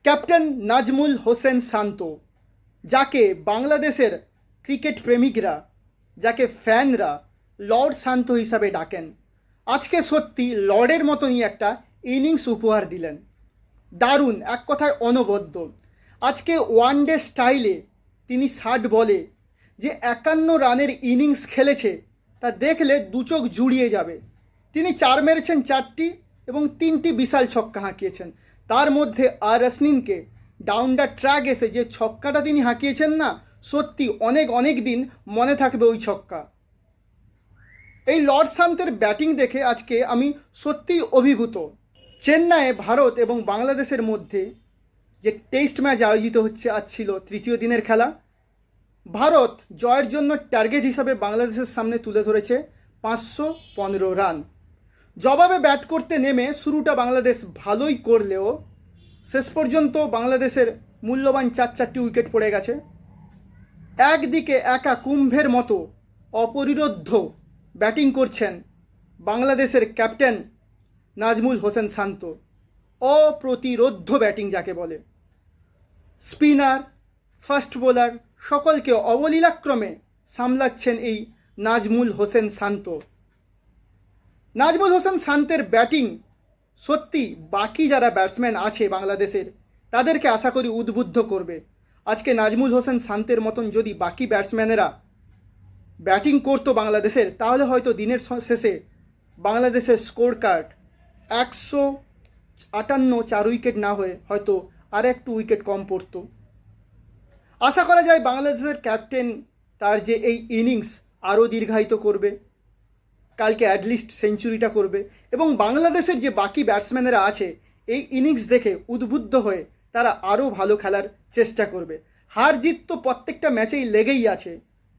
Captain Nazmul Hossain শান্ত, যাকে বাংলাদেশের cricket প্রেমিকরা, যাকে ফ্যানরা লর্ড শান্ত হিসাবে ডাকেন, আজকে সত্যি লর্ডের মতনই একটা ইনিংস উপহার দিলেন। দারুণ, এক কথায় অনবদ্য। আজকে ওয়ানডে স্টাইলে তিনি 60 বলে যে 51 রানের ইনিংস খেলেছে তা দেখলে দু চোখ জুড়িয়ে যাবে। তিনি 4 মেরেছেন 4টি এবং 3টি বিশাল ছক্কা হাঁকিয়েছেন। তার মধ্যে আর রসনিনকে ডাউন দ্য ট্র্যাক এসে যে ছক্কাটা তিনি হাঁকিয়েছেন না, সত্যি অনেক অনেক দিন মনে থাকবে ওই ছক্কা। এই লর্ড শান্তের ব্যাটিং দেখে আজকে আমি সত্যিই অভিভূত। চেন্নাইয়ে ভারত এবং বাংলাদেশের মধ্যে যে টেস্ট ম্যাচ আয়োজিত হচ্ছে, আজ ছিল তৃতীয় দিনের খেলা। ভারত জয়ের জন্য টার্গেট হিসাবে বাংলাদেশের সামনে তুলে ধরেছে 515 রান। জবাবে ব্যাট করতে নেমে শুরুটা বাংলাদেশ ভালোই করলেও শেষ পর্যন্ত বাংলাদেশের মূল্যবান 4-4টি উইকেট পড়ে গেছে। একদিকে একা কুম্ভের মতো অপরিরোধ্য ব্যাটিং করছেন বাংলাদেশের ক্যাপ্টেন নাজমুল হোসেন শান্ত। অপ্রতিরোধ্য ব্যাটিং যাকে বলে। স্পিনার, ফাস্ট বোলার সকলকে অবলীলাক্রমে সামলাচ্ছেন এই নাজমুল হোসেন শান্ত। নাজমুল হোসেন শান্তের ব্যাটিং সত্যি বাকি যারা ব্যাটসম্যান আছে বাংলাদেশের, তাদেরকে আশা করি উদ্বুদ্ধ করবে। আজকে নাজমুল হোসেন শান্তের মতন যদি বাকি ব্যাটসম্যানেরা ব্যাটিং করতো বাংলাদেশের, তাহলে হয়তো দিনের শেষে বাংলাদেশের স্কোর কার্ড 158 4 উইকেট না হয়ে হয়তো আর একটু উইকেট কম পড়তো। আশা করা যায় বাংলাদেশের ক্যাপ্টেন তার যে এই ইনিংস আরও দীর্ঘায়িত করবে, কালকে অ্যাটলিস্ট সেঞ্চুরিটা করবে এবং বাংলাদেশের যে বাকি ব্যাটসম্যানেরা আছে এই ইনিংস দেখে উদ্বুদ্ধ হয়ে তারা আরও ভালো খেলার চেষ্টা করবে। হার জিত তো প্রত্যেকটা ম্যাচেই লেগেই আছে,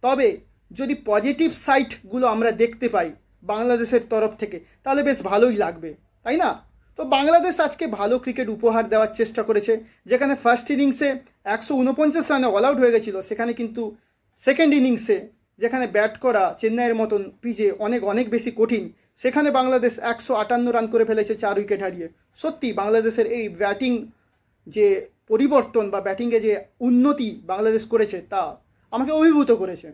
তবে যদি পজিটিভ সাইডগুলো আমরা দেখতে পাই বাংলাদেশের তরফ থেকে তাহলে বেশ ভালোই লাগবে, তাই না? তো বাংলাদেশ আজকে ভালো ক্রিকেট উপহার দেওয়ার চেষ্টা করেছে। যেখানে ফার্স্ট ইনিংসে 149 রানে অল আউট হয়ে গেছিলো, সেখানে কিন্তু সেকেন্ড ইনিংসে যেখানে ব্যাট করা চেন্নাইয়ের মতন পিচে অনেক অনেক বেশি কঠিন, সেখানে বাংলাদেশ 158 রান করে ফেলেছে 4 উইকেট হারিয়ে। সত্যি বাংলাদেশের এই ব্যাটিং যে পরিবর্তন বা ব্যাটিংয়ে যে উন্নতি বাংলাদেশ করেছে তা আমাকে অভিভূত করেছে।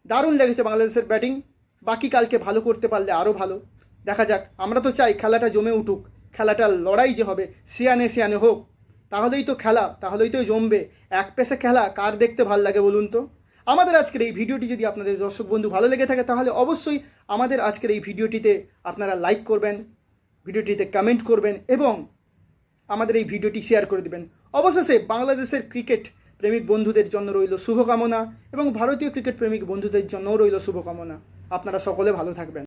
দারুণ লেগেছে বাংলাদেশের ব্যাটিং। বাকি কালকে ভালো করতে পারলে আরও ভালো। দেখা যাক, আমরা তো চাই খেলাটা জমে উঠুক, খেলাটার লড়াই যে হবে সিয়ানে সিয়ানে হোক, তাহলেই তো খেলা, তাহলেই তো জমবে। এক পেশে খেলা কার দেখতে ভালো লাগে বলুন তো? আমাদের আজকের এই ভিডিওটি যদি আপনাদের দর্শক বন্ধু ভালো লেগে থাকে তাহলে অবশ্যই আমাদের আজকের এই ভিডিওটিতে আপনারা লাইক করবেন, ভিডিওটিতে কমেন্ট করবেন এবং আমাদের এই ভিডিওটি শেয়ার করে দেবেন। অবশেষে বাংলাদেশের ক্রিকেট প্রেমিক বন্ধুদের জন্য রইল শুভকামনা এবং ভারতীয় ক্রিকেট প্রেমিক বন্ধুদের জন্যও রইল শুভকামনা। আপনারা সকলে ভালো থাকবেন।